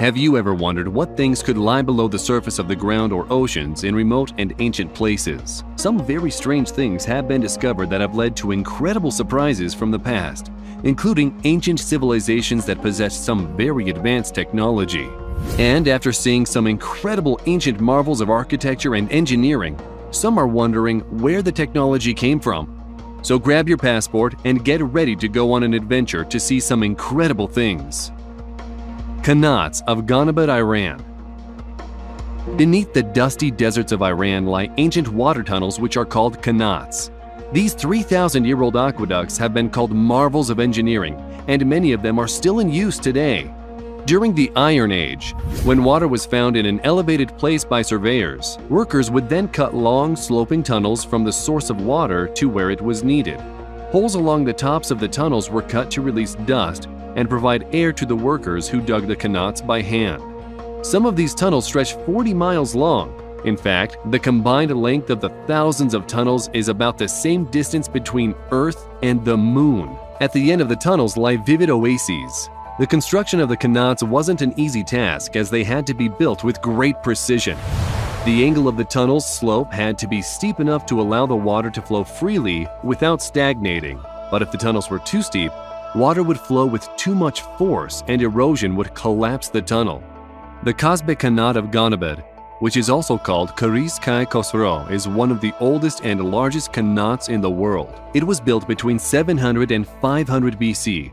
Have you ever wondered what things could lie below the surface of the ground or oceans in remote and ancient places? Some very strange things have been discovered that have led to incredible surprises from the past, including ancient civilizations that possessed some very advanced technology. And after seeing some incredible ancient marvels of architecture and engineering, some are wondering where the technology came from. So grab your passport and get ready to go on an adventure to see some incredible things. Qanats of Ghanabad, Iran. Beneath the dusty deserts of Iran lie ancient water tunnels which are called qanats. These 3,000-year-old aqueducts have been called marvels of engineering, and many of them are still in use today. During the Iron Age, when water was found in an elevated place by surveyors, workers would then cut long, sloping tunnels from the source of water to where it was needed. Holes along the tops of the tunnels were cut to release dust and provide air to the workers who dug the qanats by hand. Some of these tunnels stretch 40 miles long. In fact, the combined length of the thousands of tunnels is about the same distance between Earth and the Moon. At the end of the tunnels lie vivid oases. The construction of the qanats wasn't an easy task as they had to be built with great precision. The angle of the tunnel's slope had to be steep enough to allow the water to flow freely without stagnating. But if the tunnels were too steep, water would flow with too much force and erosion would collapse the tunnel. The Qasbe Qanat of Ghanabad, which is also called Karis Kai Khosrow, is one of the oldest and largest qanats in the world. It was built between 700 and 500 BC.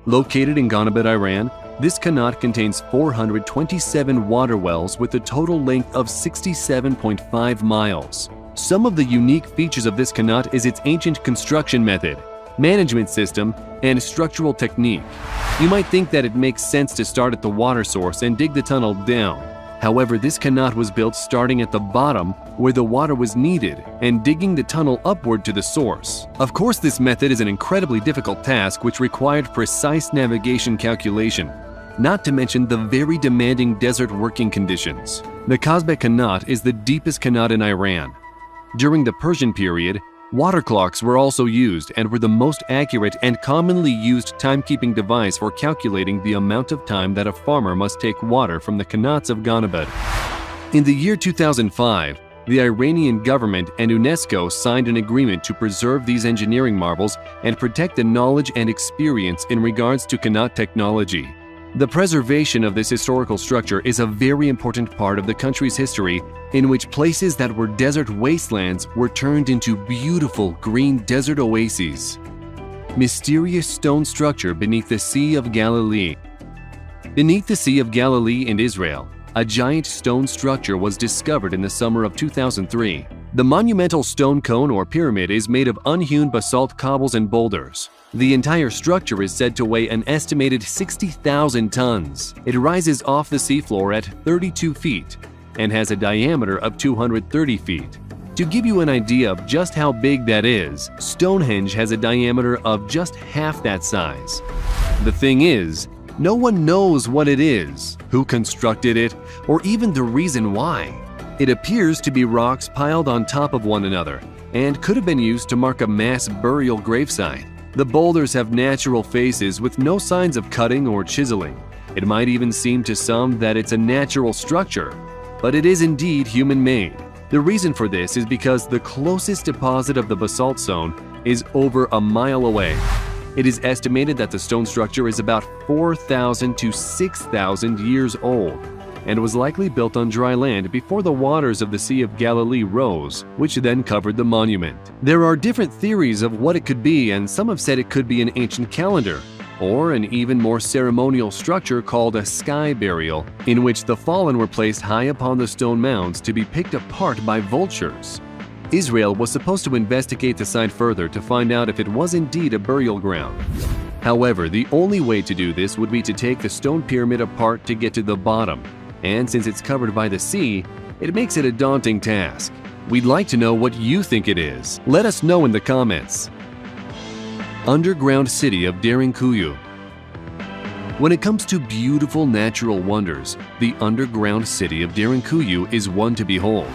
Located in Ghanabad, Iran, this qanat contains 427 water wells with a total length of 67.5 miles. Some of the unique features of this qanat is its ancient construction method, management system, and structural technique. You might think that it makes sense to start at the water source and dig the tunnel down. However, this qanat was built starting at the bottom where the water was needed and digging the tunnel upward to the source. Of course, this method is an incredibly difficult task which required precise navigation calculation, not to mention the very demanding desert working conditions. The Qasbe Qanat is the deepest qanat in Iran. During the Persian period, water clocks were also used and were the most accurate and commonly used timekeeping device for calculating the amount of time that a farmer must take water from the qanats of Ghanabad. In the year 2005, the Iranian government and UNESCO signed an agreement to preserve these engineering marvels and protect the knowledge and experience in regards to qanat technology. The preservation of this historical structure is a very important part of the country's history, in which places that were desert wastelands were turned into beautiful green desert oases. Mysterious stone structure beneath the Sea of Galilee. Beneath the Sea of Galilee in Israel, a giant stone structure was discovered in the summer of 2003. The monumental stone cone or pyramid is made of unhewn basalt cobbles and boulders. The entire structure is said to weigh an estimated 60,000 tons. It rises off the seafloor at 32 feet and has a diameter of 230 feet. To give you an idea of just how big that is, Stonehenge has a diameter of just half that size. The thing is, no one knows what it is, who constructed it, or even the reason why. It appears to be rocks piled on top of one another and could have been used to mark a mass burial gravesite. The boulders have natural faces with no signs of cutting or chiseling. It might even seem to some that it's a natural structure, but it is indeed human-made. The reason for this is because the closest deposit of the basalt zone is over a mile away. It is estimated that the stone structure is about 4,000 to 6,000 years old and was likely built on dry land before the waters of the Sea of Galilee rose, which then covered the monument. There are different theories of what it could be, and some have said it could be an ancient calendar, or an even more ceremonial structure called a sky burial, in which the fallen were placed high upon the stone mounds to be picked apart by vultures. Israel was supposed to investigate the site further to find out if it was indeed a burial ground. However, the only way to do this would be to take the stone pyramid apart to get to the bottom, and since it's covered by the sea, it makes it a daunting task. We'd like to know what you think it is. Let us know in the comments. Underground city of Derinkuyu. When it comes to beautiful natural wonders, the underground city of Derinkuyu is one to behold.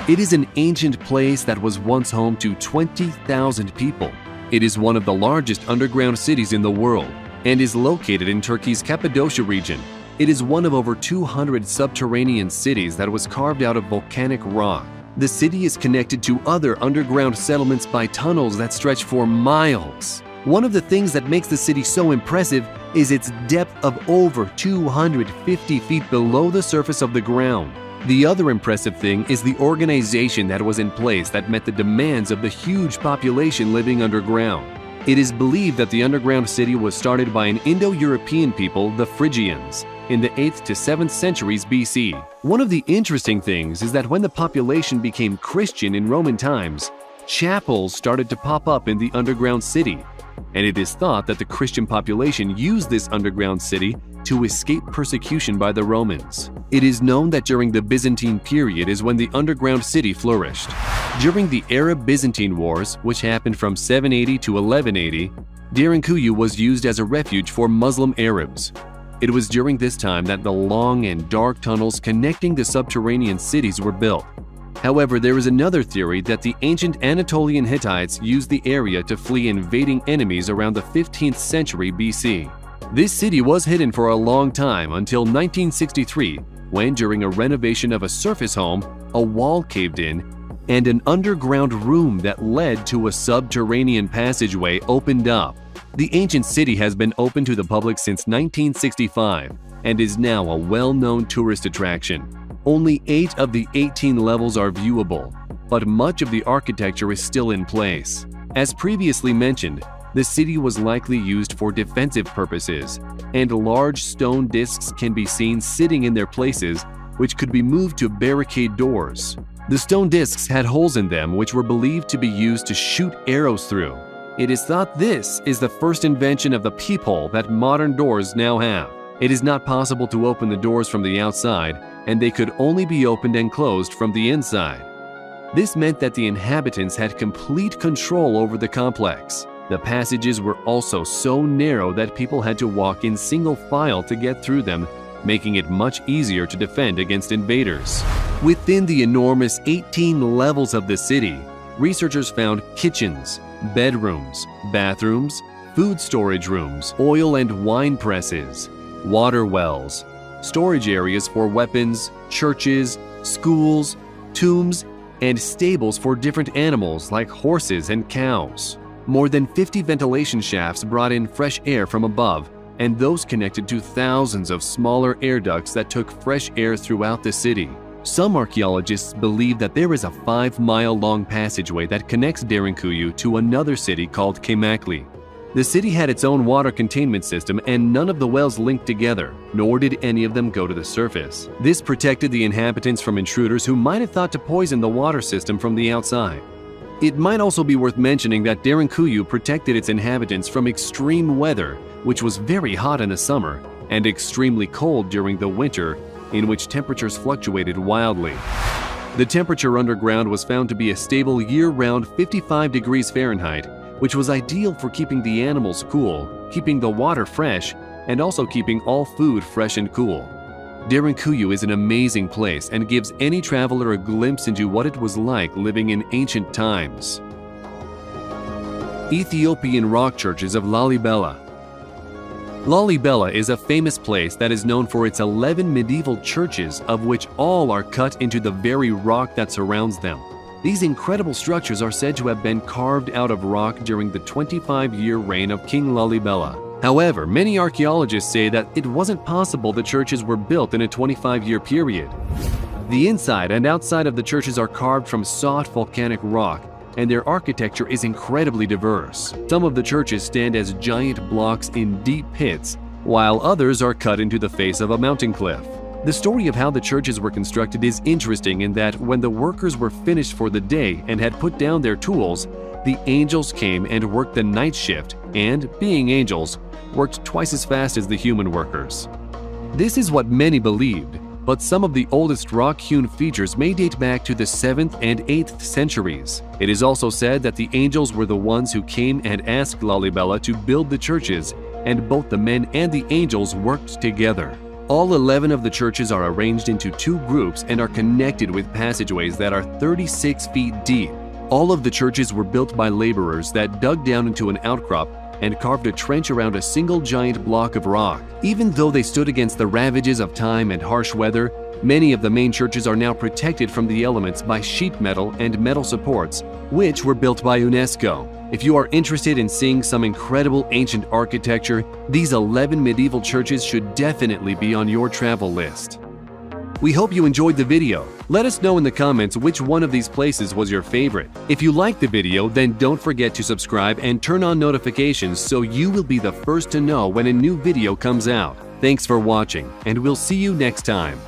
It is an ancient place that was once home to 20,000 people. It is one of the largest underground cities in the world and is located in Turkey's Cappadocia region. It is one of over 200 subterranean cities that was carved out of volcanic rock. The city is connected to other underground settlements by tunnels that stretch for miles. One of the things that makes the city so impressive is its depth of over 250 feet below the surface of the ground. The other impressive thing is the organization that was in place that met the demands of the huge population living underground. It is believed that the underground city was started by an Indo-European people, the Phrygians, in the 8th to 7th centuries BC. One of the interesting things is that when the population became Christian in Roman times, chapels started to pop up in the underground city, and it is thought that the Christian population used this underground city to escape persecution by the Romans. It is known that during the Byzantine period is when the underground city flourished. During the Arab-Byzantine Wars, which happened from 780 to 1180, Derinkuyu was used as a refuge for Muslim Arabs. It was during this time that the long and dark tunnels connecting the subterranean cities were built. However, there is another theory that the ancient Anatolian Hittites used the area to flee invading enemies around the 15th century BC. This city was hidden for a long time until 1963, when during a renovation of a surface home, a wall caved in and an underground room that led to a subterranean passageway opened up. The ancient city has been open to the public since 1965 and is now a well-known tourist attraction. Only 8 of the 18 levels are viewable, but much of the architecture is still in place. As previously mentioned, the city was likely used for defensive purposes, and large stone discs can be seen sitting in their places, which could be moved to barricade doors. The stone discs had holes in them which were believed to be used to shoot arrows through. It is thought this is the first invention of the peephole that modern doors now have. It is not possible to open the doors from the outside, and they could only be opened and closed from the inside. This meant that the inhabitants had complete control over the complex. The passages were also so narrow that people had to walk in single file to get through them, making it much easier to defend against invaders. Within the enormous 18 levels of the city, researchers found kitchens, bedrooms, bathrooms, food storage rooms, oil and wine presses, water wells, storage areas for weapons, churches, schools, tombs, and stables for different animals like horses and cows. More than 50 ventilation shafts brought in fresh air from above, and those connected to thousands of smaller air ducts that took fresh air throughout the city. Some archaeologists believe that there is a 5-mile-long passageway that connects Derinkuyu to another city called Kemakli. The city had its own water containment system, and none of the wells linked together, nor did any of them go to the surface. This protected the inhabitants from intruders who might have thought to poison the water system from the outside. It might also be worth mentioning that Derinkuyu protected its inhabitants from extreme weather, which was very hot in the summer, and extremely cold during the winter, in which temperatures fluctuated wildly. The temperature underground was found to be a stable year-round 55 degrees Fahrenheit, which was ideal for keeping the animals cool, keeping the water fresh, and also keeping all food fresh and cool. Derinkuyu is an amazing place and gives any traveler a glimpse into what it was like living in ancient times. Ethiopian rock churches of Lalibela. Lalibela is a famous place that is known for its 11 medieval churches, of which all are cut into the very rock that surrounds them. These incredible structures are said to have been carved out of rock during the 25-year reign of King Lalibela. However, many archaeologists say that it wasn't possible the churches were built in a 25-year period. The inside and outside of the churches are carved from soft volcanic rock, and their architecture is incredibly diverse. Some of the churches stand as giant blocks in deep pits, while others are cut into the face of a mountain cliff. The story of how the churches were constructed is interesting in that when the workers were finished for the day and had put down their tools, the angels came and worked the night shift and, being angels, worked twice as fast as the human workers. This is what many believed, but some of the oldest rock-hewn features may date back to the 7th and 8th centuries. It is also said that the angels were the ones who came and asked Lalibela to build the churches, and both the men and the angels worked together. All 11 of the churches are arranged into 2 groups and are connected with passageways that are 36 feet deep. All of the churches were built by laborers that dug down into an outcrop and carved a trench around a single giant block of rock. Even though they stood against the ravages of time and harsh weather, many of the main churches are now protected from the elements by sheet metal and metal supports, which were built by UNESCO. If you are interested in seeing some incredible ancient architecture, these 11 medieval churches should definitely be on your travel list. We hope you enjoyed the video. Let us know in the comments which one of these places was your favorite. If you liked the video, then don't forget to subscribe and turn on notifications so you will be the first to know when a new video comes out. Thanks for watching, and we'll see you next time.